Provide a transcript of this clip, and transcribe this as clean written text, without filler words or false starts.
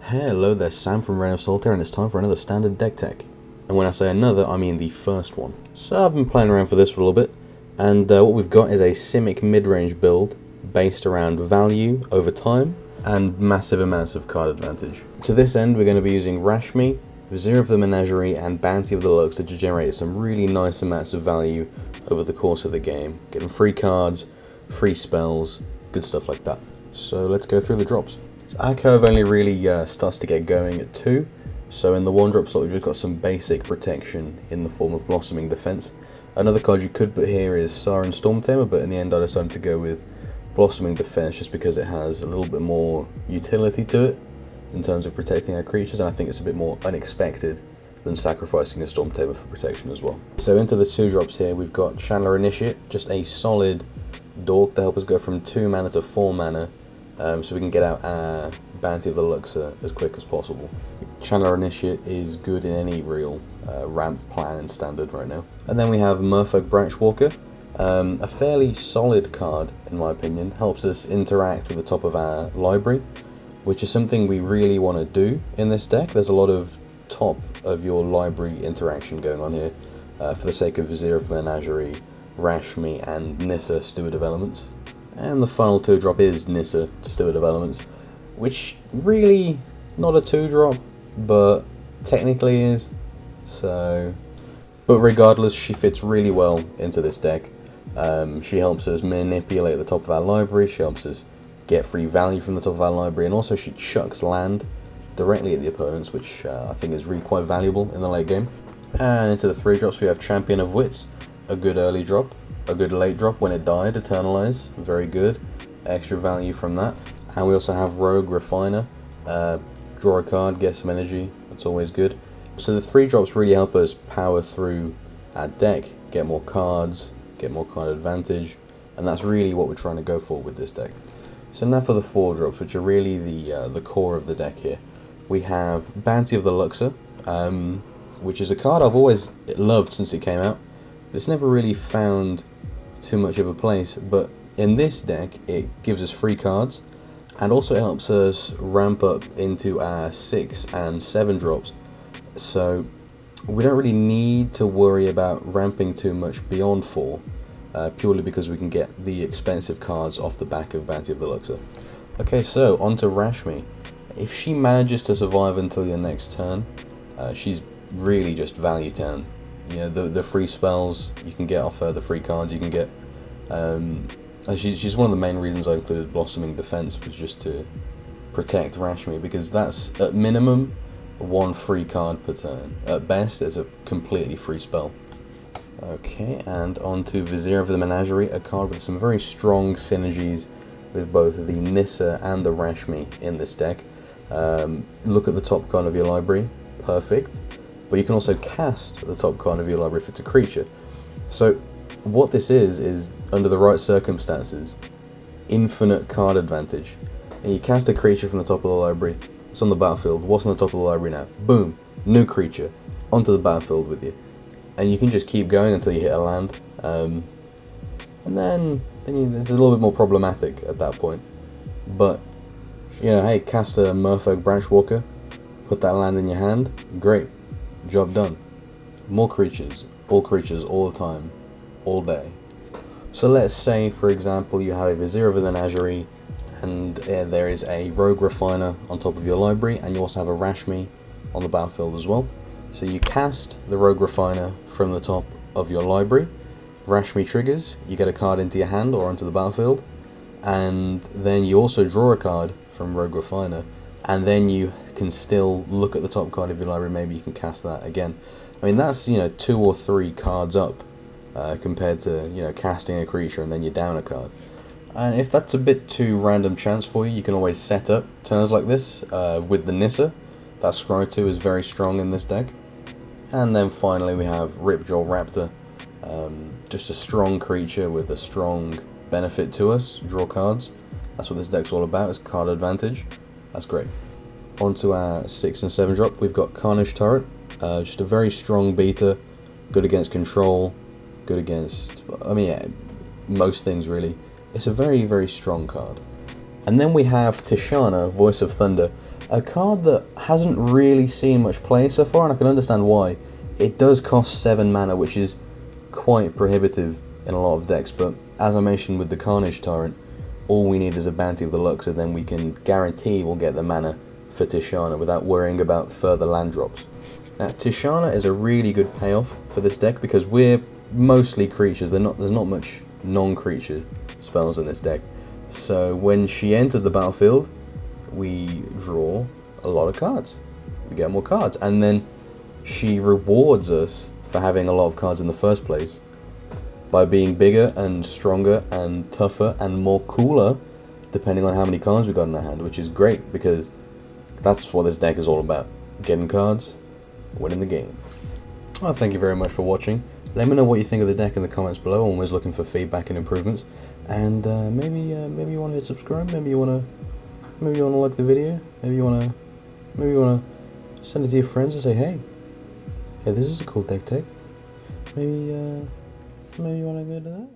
Hello there, Sam from Reign of Solitaire, and it's time for another standard deck tech. And when I say another, I mean the first one. So I've been playing around for this for a little bit, and what we've got is a Simic mid-range build based around value over time and massive amounts of card advantage. To this end, we're going to be using Rashmi, Vizier of the Menagerie, and Bounty of the Luxor to generate some really nice amounts of value over the course of the game. Getting free cards, free spells, good stuff like that. So let's go through the drops. So our curve only really starts to get going at 2, so in the 1-drop slot we've just got some basic protection in the form of Blossoming Defense. Another card you could put here is Siren Stormtamer, but in the end I decided to go with Blossoming Defense just because it has a little bit more utility to it in terms of protecting our creatures, and I think it's a bit more unexpected than sacrificing a Stormtamer for protection as well. So into the 2 drops here we've got Channeler Initiate, just a solid dork to help us go from 2 mana to 4 mana. So we can get out our Bounty of the Luxor as quick as possible. Channeler Initiate is good in any real ramp plan in standard right now. And then we have Merfolk Branchwalker, a fairly solid card in my opinion. Helps us interact with the top of our library, which is something we really want to do in this deck. There's a lot of top of your library interaction going on here for the sake of Vizier of Menagerie, Rashmi, and Nissa Steward of Elements. And the final 2-drop is Nissa Steward of Elements, which really not a 2-drop, but technically is. So, but regardless, she fits really well into this deck. She helps us manipulate the top of our library. She helps us get free value from the top of our library, and also she chucks land directly at the opponents, which I think is really quite valuable in the late game. And into the 3 drops we have Champion of Wits, a good early drop. A good late drop when it died, Eternalize, very good, extra value from that. And we also have Rogue Refiner, draw a card, get some energy, that's always good. So the 3 drops really help us power through our deck, get more cards, get more card advantage, and that's really what we're trying to go for with this deck. So now for the 4 drops, which are really the core of the deck here. We have Bounty of the Luxor, which is a card I've always loved since it came out. It's never really found too much of a place, but in this deck it gives us free cards, and also it helps us ramp up into our 6 and 7 drops, so we don't really need to worry about ramping too much beyond 4, purely because we can get the expensive cards off the back of Bounty of the Luxor. Okay, so on to Rashmi. If she manages to survive until your next turn, she's really just value town. You know, the free spells you can get off her, the free cards you can get. She's one of the main reasons I included Blossoming Defense, was just to protect Rashmi, because that's at minimum 1 free card per turn. At best, it's a completely free spell. Okay, and on to Vizier of the Menagerie, a card with some very strong synergies with both the Nissa and the Rashmi in this deck. Look at the top card of your library, perfect. But you can also cast the top card of your library if it's a creature. So what this is under the right circumstances, infinite card advantage. And you cast a creature from the top of the library, it's on the battlefield. What's on the top of the library now? Boom, new creature onto the battlefield with you. And you can just keep going until you hit a land. And then it's a little bit more problematic at that point. But, you know, hey, cast a Merfolk Branchwalker, put that land in your hand, great. Job done. More creatures all the time, all day. So let's say, for example, you have a Vizier of the Menagerie, and there is a Rogue Refiner on top of your library, and you also have a Rashmi on the battlefield as well. So you cast the Rogue Refiner from the top of your library, Rashmi triggers, you get a card into your hand or onto the battlefield, and then you also draw a card from Rogue Refiner, and then you can still look at the top card of your library, maybe you can cast that again. I mean, that's, you know, 2 or 3 cards up compared to, you know, casting a creature and then you're down a card. And if that's a bit too random chance for you, you can always set up turns like this with the Nissa. That Scry 2 is very strong in this deck. And then finally we have Ripjaw Raptor, just a strong creature with a strong benefit to us, draw cards. That's what this deck's all about, is card advantage. That's great. Onto our 6 and 7 drop, we've got Carnage Turret, just a very strong beta, good against control, good against, I mean, yeah, most things really. It's a very, very strong card. And then we have Tishana, Voice of Thunder, a card that hasn't really seen much play so far, and I can understand why. It does cost 7 mana, which is quite prohibitive in a lot of decks, but as I mentioned with the Carnage Tyrant, all we need is a Bounty of the Lux, and then we can guarantee we'll get the mana for Tishana without worrying about further land drops. Now, Tishana is a really good payoff for this deck because we're mostly creatures. There's not much non-creature spells in this deck. So when she enters the battlefield, we draw a lot of cards. We get more cards, and then she rewards us for having a lot of cards in the first place by being bigger and stronger and tougher and more cooler depending on how many cards we got in our hand, which is great because that's what this deck is all about. Getting cards, winning the game. Well, thank you very much for watching. Let me know what you think of the deck in the comments below. I'm always looking for feedback and improvements. And maybe you want to hit subscribe. Maybe you want to like the video. Maybe you want to send it to your friends and say, hey, this is a cool deck tech. Maybe you want to go to that.